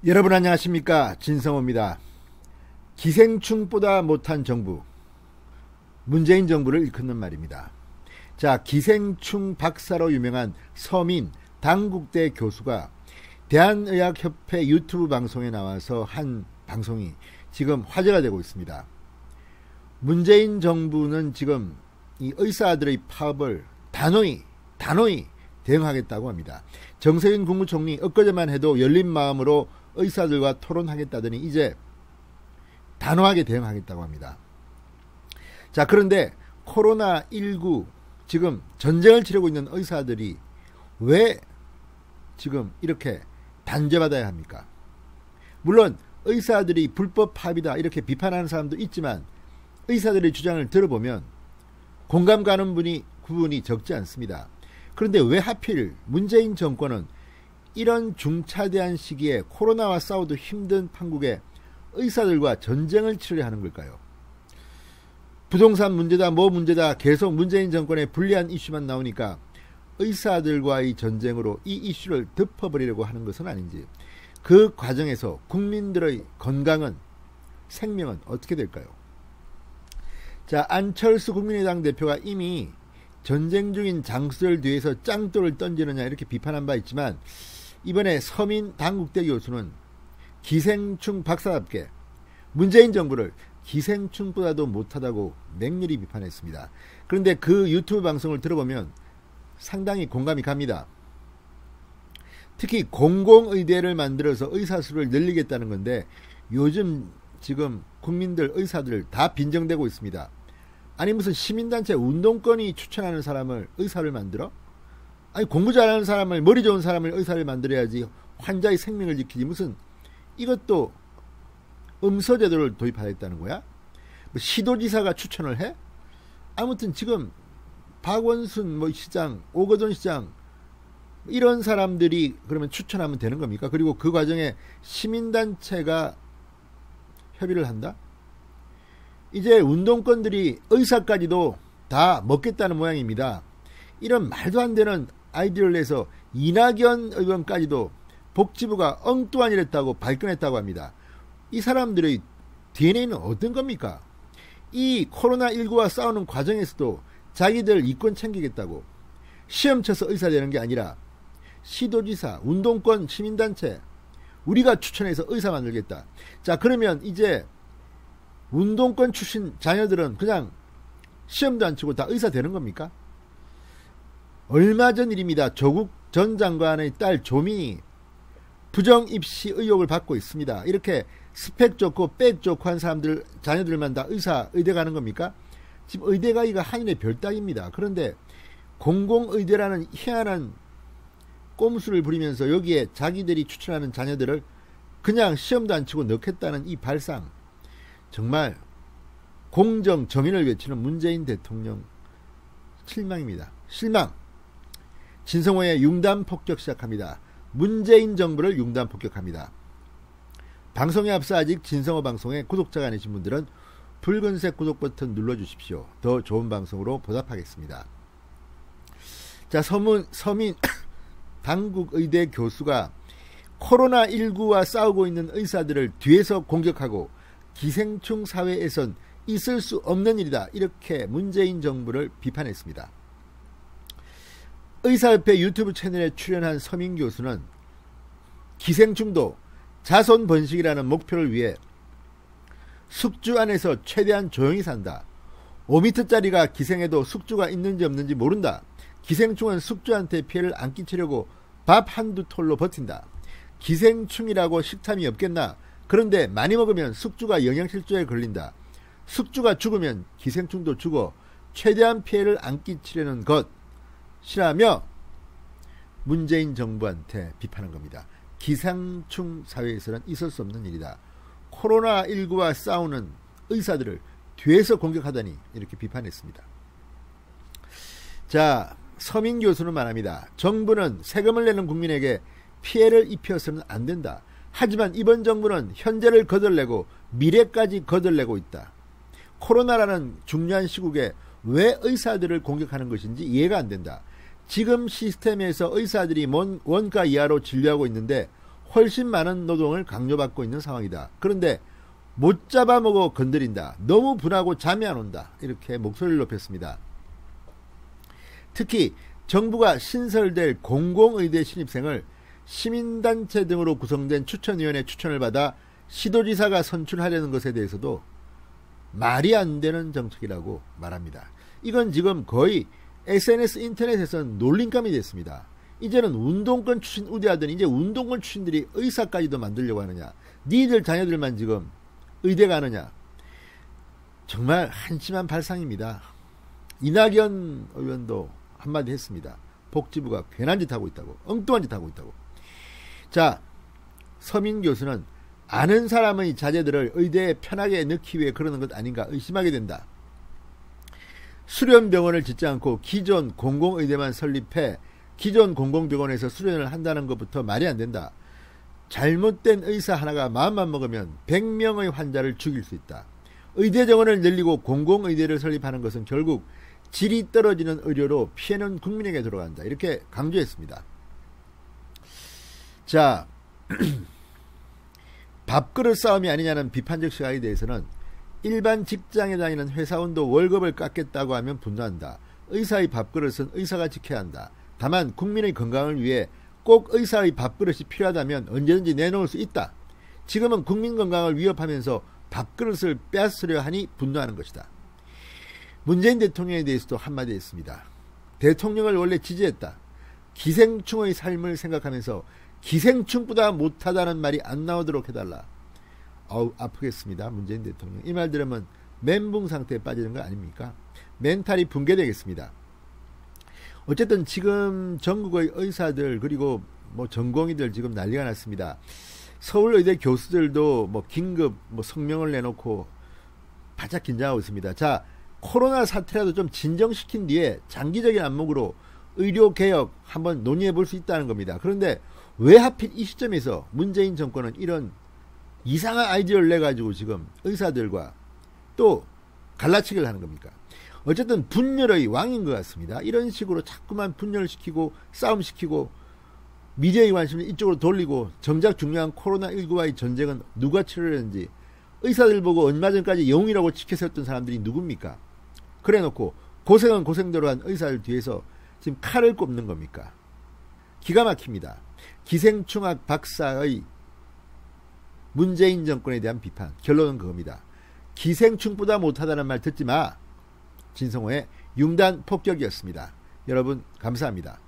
여러분 안녕하십니까, 진성호입니다. 기생충보다 못한 정부, 문재인 정부를 일컫는 말입니다. 자, 기생충 박사로 유명한 서민 당국대 교수가 대한의학협회 유튜브 방송에 나와서 한 방송이 지금 화제가 되고 있습니다. 문재인 정부는 지금 이 의사들의 파업을 단호히 대응하겠다고 합니다. 정세균 국무총리 엊그제만 해도 열린 마음으로 의사들과 토론하겠다더니 이제 단호하게 대응하겠다고 합니다. 자, 그런데 코로나19 지금 전쟁을 치르고 있는 의사들이 왜 지금 이렇게 단죄받아야 합니까? 물론 의사들이 불법 파업이다 이렇게 비판하는 사람도 있지만 의사들의 주장을 들어보면 공감 가는 부분이 적지 않습니다. 그런데 왜 하필 문재인 정권은 이런 중차대한 시기에 코로나와 싸워도 힘든 판국에 의사들과 전쟁을 치르려 하는 걸까요? 부동산 문제다 뭐 문제다 계속 문재인 정권의 불리한 이슈만 나오니까 의사들과의 전쟁으로 이 이슈를 덮어버리려고 하는 것은 아닌지, 그 과정에서 국민들의 건강은, 생명은 어떻게 될까요? 자, 안철수 국민의당 대표가 이미 전쟁 중인 장수들 뒤에서 짱돌을 던지느냐 이렇게 비판한 바 있지만, 이번에 서민 당국대 교수는 기생충 박사답게 문재인 정부를 기생충보다도 못하다고 맹렬히 비판했습니다. 그런데 그 유튜브 방송을 들어보면 상당히 공감이 갑니다. 특히 공공의대를 만들어서 의사 수를 늘리겠다는 건데, 요즘 지금 국민들 의사들 다 빈정대고 있습니다. 아니 무슨 시민단체 운동권이 추천하는 사람을 의사를 만들어? 아니 공부 잘하는 사람을, 머리 좋은 사람을 의사를 만들어야지 환자의 생명을 지키지, 무슨 이것도 음서제도를 도입하겠다는 거야? 뭐 시도지사가 추천을 해? 아무튼 지금 박원순 시장, 오거돈 시장 이런 사람들이 그러면 추천하면 되는 겁니까? 그리고 그 과정에 시민단체가 협의를 한다? 이제 운동권들이 의사까지도 다 먹겠다는 모양입니다. 이런 말도 안 되는 아이디어를 내서 이낙연 의원까지도 복지부가 엉뚱한 일 했다고 발끈했다고 합니다. 이 사람들의 DNA는 어떤 겁니까? 이 코로나19와 싸우는 과정에서도 자기들 이권 챙기겠다고 시험 쳐서 의사 되는 게 아니라 시도지사, 운동권, 시민단체 우리가 추천해서 의사 만들겠다. 자, 그러면 이제 운동권 출신 자녀들은 그냥 시험도 안 치고 다 의사 되는 겁니까? 얼마 전 일입니다. 조국 전 장관의 딸 조민이 부정 입시 의혹을 받고 있습니다. 이렇게 스펙 좋고 백 좋고 한 사람들, 자녀들만 다 의대 가는 겁니까? 지금 의대 가기가 한일의 별따기입니다. 그런데 공공의대라는 희한한 꼼수를 부리면서 여기에 자기들이 추천하는 자녀들을 그냥 시험도 안 치고 넣겠다는 이 발상, 정말 공정 정의를 외치는 문재인 대통령 실망입니다. 실망. 진성호의 융단 폭격 시작합니다. 문재인 정부를 융단 폭격합니다. 방송에 앞서 아직 진성호 방송에 구독자가 아니신 분들은 붉은색 구독 버튼 눌러주십시오. 더 좋은 방송으로 보답하겠습니다. 자, 서민 당국의대 교수가 코로나19와 싸우고 있는 의사들을 뒤에서 공격하고 기생충 사회에선 있을 수 없는 일이다, 이렇게 문재인 정부를 비판했습니다. 의사협회 유튜브 채널에 출연한 서민 교수는 기생충도 자손 번식이라는 목표를 위해 숙주 안에서 최대한 조용히 산다. 5m짜리가 기생해도 숙주가 있는지 없는지 모른다. 기생충은 숙주한테 피해를 안 끼치려고 밥 한두 톨로 버틴다. 기생충이라고 식탐이 없겠나? 그런데 많이 먹으면 숙주가 영양실조에 걸린다. 숙주가 죽으면 기생충도 죽어 최대한 피해를 안 끼치려는 것이라며 문재인 정부한테 비판한 겁니다. 기생충 사회에서는 있을 수 없는 일이다. 코로나19와 싸우는 의사들을 뒤에서 공격하다니, 이렇게 비판했습니다. 자, 서민 교수는 말합니다. 정부는 세금을 내는 국민에게 피해를 입혀서는 안 된다. 하지만 이번 정부는 현재를 거덜내고 미래까지 거덜내고 있다. 코로나라는 중요한 시국에 왜 의사들을 공격하는 것인지 이해가 안 된다. 지금 시스템에서 의사들이 원가 이하로 진료하고 있는데 훨씬 많은 노동을 강요받고 있는 상황이다. 그런데 못 잡아먹어 건드린다. 너무 분하고 잠이 안 온다. 이렇게 목소리를 높였습니다. 특히 정부가 신설될 공공의대 신입생을 시민단체 등으로 구성된 추천위원회 추천을 받아 시도지사가 선출하려는 것에 대해서도 말이 안 되는 정책이라고 말합니다. 이건 지금 거의 SNS 인터넷에서는 놀림감이 됐습니다. 이제는 운동권 출신 우대하더니 이제 운동권 출신들이 의사까지도 만들려고 하느냐. 니들 자녀들만 지금 의대 가느냐. 정말 한심한 발상입니다. 이낙연 의원도 한마디 했습니다. 복지부가 괜한 짓 하고 있다고. 엉뚱한 짓 하고 있다고. 자, 서민 교수는 아는 사람의 자제들을 의대에 편하게 넣기 위해 그러는 것 아닌가 의심하게 된다. 수련병원을 짓지 않고 기존 공공의대만 설립해 기존 공공병원에서 수련을 한다는 것부터 말이 안 된다. 잘못된 의사 하나가 마음만 먹으면 100명의 환자를 죽일 수 있다. 의대 정원을 늘리고 공공의대를 설립하는 것은 결국 질이 떨어지는 의료로 피해는 국민에게 들어간다. 이렇게 강조했습니다. 자, 밥그릇 싸움이 아니냐는 비판적 시각에 대해서는 일반 직장에 다니는 회사원도 월급을 깎겠다고 하면 분노한다. 의사의 밥그릇은 의사가 지켜야 한다. 다만 국민의 건강을 위해 꼭 의사의 밥그릇이 필요하다면 언제든지 내놓을 수 있다. 지금은 국민 건강을 위협하면서 밥그릇을 뺏으려 하니 분노하는 것이다. 문재인 대통령에 대해서도 한마디 했습니다. 대통령을 원래 지지했다. 기생충의 삶을 생각하면서 기생충보다 못하다는 말이 안 나오도록 해달라. 아프겠습니다. 문재인 대통령. 이 말 들으면 멘붕 상태에 빠지는 거 아닙니까? 멘탈이 붕괴되겠습니다. 어쨌든 지금 전국의 의사들 그리고 뭐 전공의들 지금 난리가 났습니다. 서울의대 교수들도 뭐 긴급 성명을 내놓고 바짝 긴장하고 있습니다. 자, 코로나 사태라도 좀 진정시킨 뒤에 장기적인 안목으로 의료개혁 한번 논의해 볼 수 있다는 겁니다. 그런데 왜 하필 이 시점에서 문재인 정권은 이런 이상한 아이디어를 내가지고 지금 의사들과 또 갈라치기를 하는 겁니까? 어쨌든 분열의 왕인 것 같습니다. 이런 식으로 자꾸만 분열시키고 싸움시키고 미디어의 관심을 이쪽으로 돌리고 정작 중요한 코로나19와의 전쟁은 누가 치르려는지 의사들 보고 얼마 전까지 영웅이라고 치켜세웠던 사람들이 누굽니까? 그래놓고 고생은 고생대로 한 의사들 뒤에서 지금 칼을 꼽는 겁니까? 기가 막힙니다. 기생충학 박사의 문재인 정권에 대한 비판. 결론은 그겁니다. 기생충보다 못하다는 말 듣지 마. 진성호의 융단 폭격이었습니다. 여러분 감사합니다.